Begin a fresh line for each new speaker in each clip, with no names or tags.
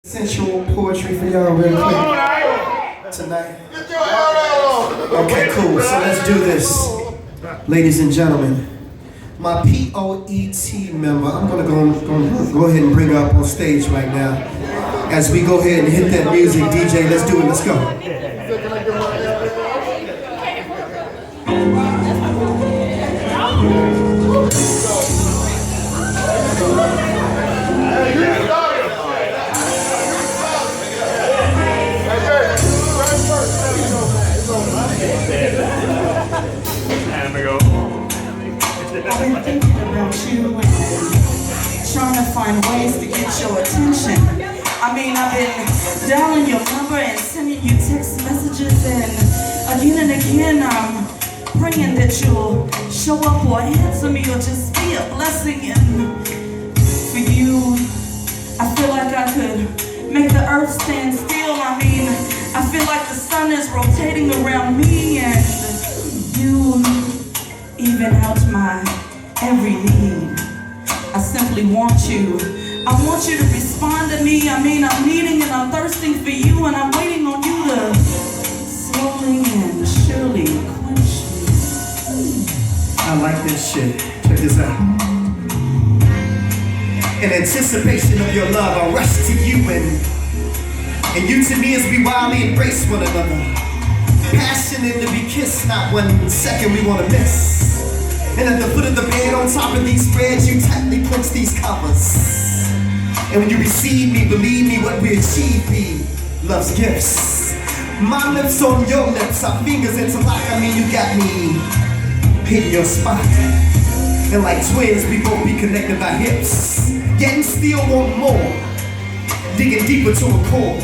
Sensual poetry for y'all real quick tonight. Okay, cool. So let's do this. Ladies and gentlemen, my POET member, I'm gonna go ahead and bring her up on stage right now. As we go ahead and hit that music, DJ, let's do it, let's go.
I've been thinking about you and trying to find ways to get your attention. I mean, I've been dialing your number and sending you text messages, and again I'm praying that you'll show up or answer me or just be a blessing. And for you, I feel like I could make the earth stand still. I mean, I feel like the sun is rotating around me, and you even out my every need. I simply want you. I want you to respond to me. I mean, I'm needing and I'm thirsting for you, and I'm waiting on you to slowly and surely quench me.
I like this shit. Check this out. In anticipation of your love, I rush to you, and you to me as we wildly embrace one another. Passionate to be kissed, not 1 second we wanna miss. And at the foot of the bed, on top of these spreads, you tightly clench these covers. And when you receive me, believe me, what we achieve be love's gifts. My lips on your lips, our fingers interlock. I mean, you got me hitting your spot. And like twins, we both be connected by hips. Yet still want more, digging deeper to a core.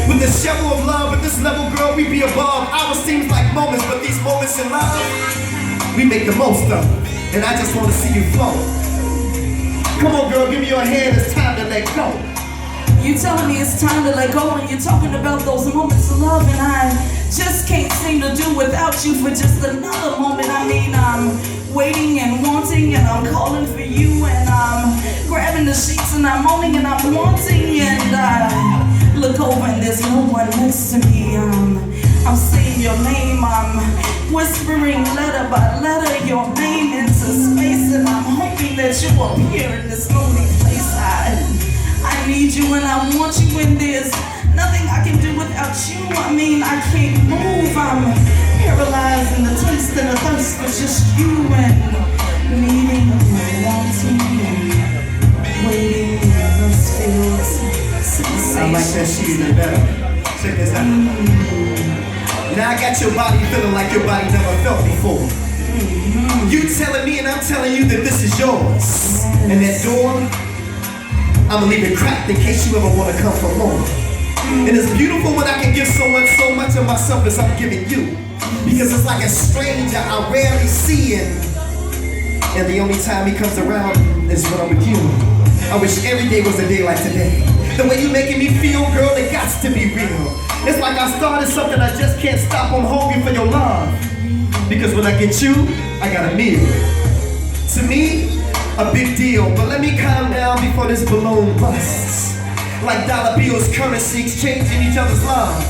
With the shovel of love, at this level, girl, we be above. Ours seems like moments, but these moments in love, we make the most of them. And I just want to see you flow. Come on, girl, give me your hand, it's time to let go.
You telling me it's time to let go, and you're talking about those moments of love, and I just can't seem to do without you for just another moment. I mean, I'm waiting and wanting, and I'm calling for you, and I'm grabbing the sheets, and I'm moaning, and I'm wanting, and I look over and there's no one next to me. I'm saying your name, I'm whispering letter by letter your name into space, and I'm hoping that you appear in this lonely place. I need you and I want you, and there's nothing I can do without you. I mean, I can't move, I'm paralyzed in the taste and the thirst for just you, and needing and wanting and waiting in those fields.
I like that shit even better. Check this out. Now I got your body feeling like your body never felt before. You telling me and I'm telling you that this is yours. And that door, I'ma leave it cracked in case you ever wanna come for more. And it's beautiful when I can give so much of myself as I'm giving you. Because it's like a stranger I rarely see, and the only time he comes around is when I'm with you. I wish every day was a day like today. The way you making me feel, girl, it gots to be real. It's like I started something I just can't stop. I'm hungry for your love. Because when I get you, I got a meal. To me, a big deal. But let me calm down before this balloon busts. Like dollar bills, currency, exchanging each other's love.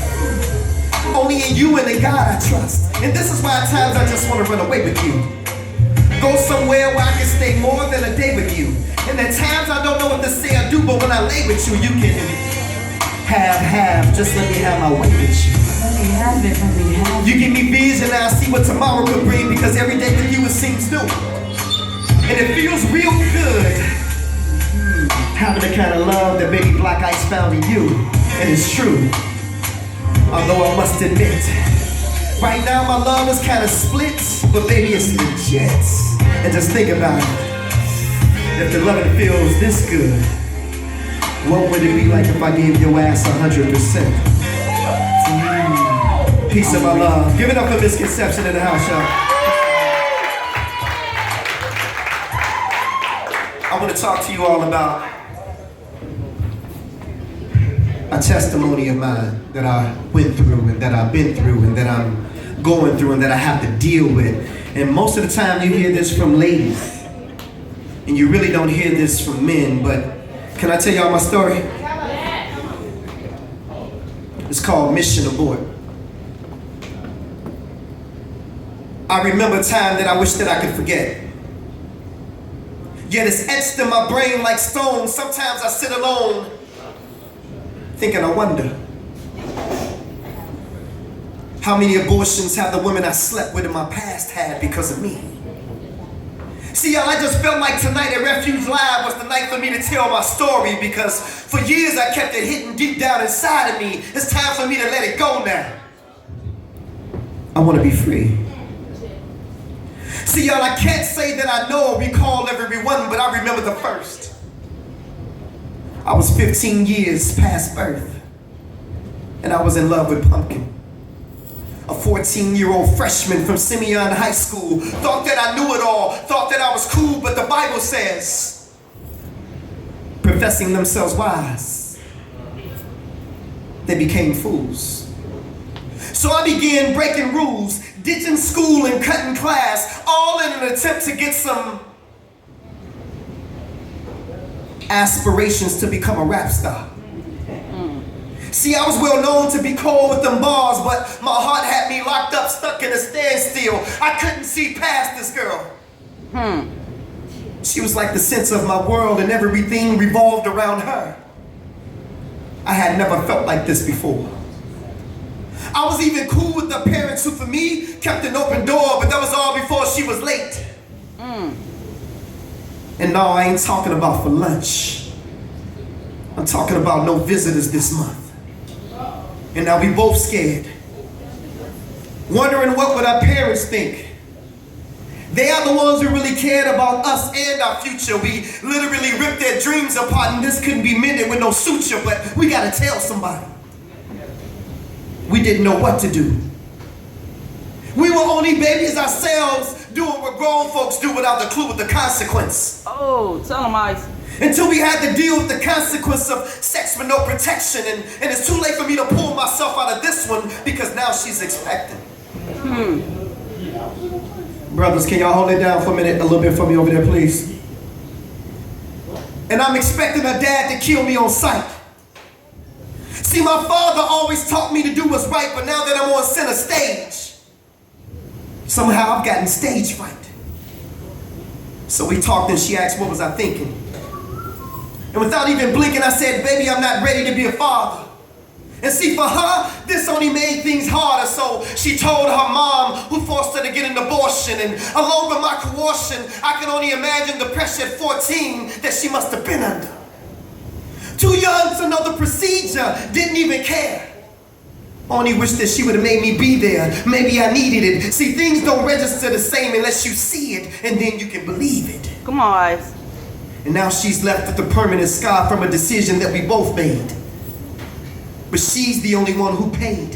Only in you and in God I trust. And this is why at times I just want to run away with you. Go somewhere where I can stay more than a day with you. And at times I don't know what to say or do, but when I lay with you, you can have, just let me have my way with you.
Let me have it, let me have it.
You give me vision, and I see what tomorrow could bring, because every day with you it seems new. And it feels real good, having the kind of love that baby Blaq Ice found in you. And it's true, although I must admit, right now my love is kind of split, but baby it's legit. And just think about it. If the loving feels this good, what would it be like if I gave your ass 100%? Peace of my love. Give it up for Misconception in the house, y'all. I want to talk to you all about a testimony of mine that I went through, and that I've been through, and that I'm going through, and that I have to deal with. And most of the time you hear this from ladies. And you really don't hear this from men, but can I tell y'all my story? It's called Mission Abort. I remember a time that I wish that I could forget. Yet it's etched in my brain like stone. Sometimes I sit alone, thinking, I wonder, how many abortions have the women I slept with in my past had because of me? See, y'all, I just felt like tonight at Refuge Live was the night for me to tell my story, because for years I kept it hidden deep down inside of me. It's time for me to let it go now. I want to be free. See, y'all, I can't say that I know or recall every one, but I remember the first. I was 15 years past birth, and I was in love with Pumpkin, a 14-year-old freshman from Simeon High School. Thought that I knew it all, thought that I was cool, but the Bible says, professing themselves wise, they became fools. So I began breaking rules, ditching school and cutting class, all in an attempt to get some aspirations to become a rap star. See, I was well known to be cold with them bars, but my heart had me locked up, stuck in a standstill. I couldn't see past this girl. She was like the center of my world, and everything revolved around her. I had never felt like this before. I was even cool with the parents who, for me, kept an open door, but that was all before she was late. And no, I ain't talking about for lunch. I'm talking about no visitors this month. And now we both scared, wondering what would our parents think. They are the ones who really cared about us and our future. We literally ripped their dreams apart, and this couldn't be mended with no suture, but we gotta tell somebody. We didn't know what to do. We were only babies ourselves, doing what grown folks do without the clue of the consequence.
Oh, tell them, Ice.
Until we had to deal with the consequence of sex with no protection, and it's too late for me to pull myself out of this one, because now she's expecting. Brothers, can y'all hold it down for a minute, a little bit for me over there, please? And I'm expecting her dad to kill me on sight. See, my father always taught me to do what's right, but now that I'm on center stage, somehow I've gotten stage fright. So we talked, and she asked what was I thinking. And without even blinking, I said, baby, I'm not ready to be a father. And see, for her, this only made things harder. So she told her mom, who forced her to get an abortion. And along with my coercion, I can only imagine the pressure at 14 that she must have been under. Too young to know the procedure, didn't even care. Only wish that she would have made me be there. Maybe I needed it. See, things don't register the same unless you see it, and then you can believe it.
Come on, Ice.
And now she's left with a permanent scar from a decision that we both made. But she's the only one who paid.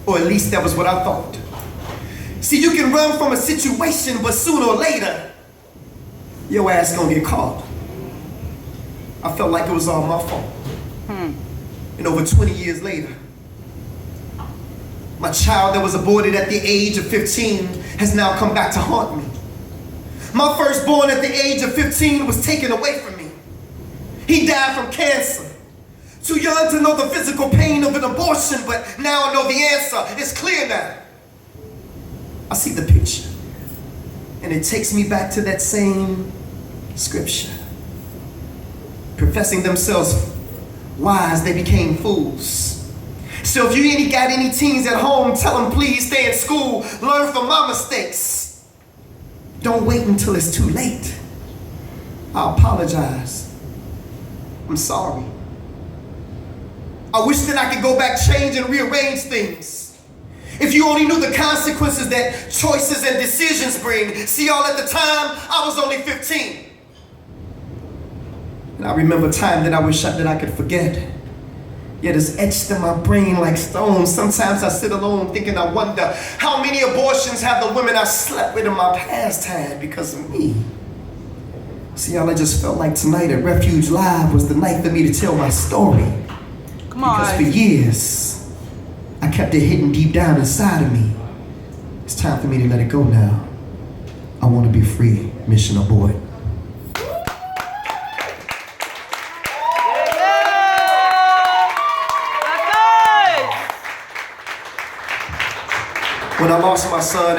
Or at least that was what I thought. See, you can run from a situation, but sooner or later, your ass gonna get caught. I felt like it was all my fault. And over 20 years later, my child that was aborted at the age of 15 has now come back to haunt me. My firstborn at the age of 15 was taken away from me. He died from cancer. Too young to know the physical pain of an abortion, but now I know the answer. It's clear now. I see the picture, and it takes me back to that same scripture. Professing themselves wise, they became fools. So if you ain't got any teens at home, tell them please stay in school, learn from my mistakes. Don't wait until it's too late. I apologize. I'm sorry. I wish that I could go back, change, and rearrange things. If you only knew the consequences that choices and decisions bring. See, y'all, at the time, I was only 15. And I remember a time that I wish that I could forget. Yet it's etched in my brain like stone. Sometimes I sit alone thinking, I wonder how many abortions have the women I slept with in my past had because of me. See, y'all, I just felt like tonight at Refuge Live was the night for me to tell my story.
Come on.
Because for years, I kept it hidden deep down inside of me. It's time for me to let it go now. I want to be free. Mission abort. When I lost my son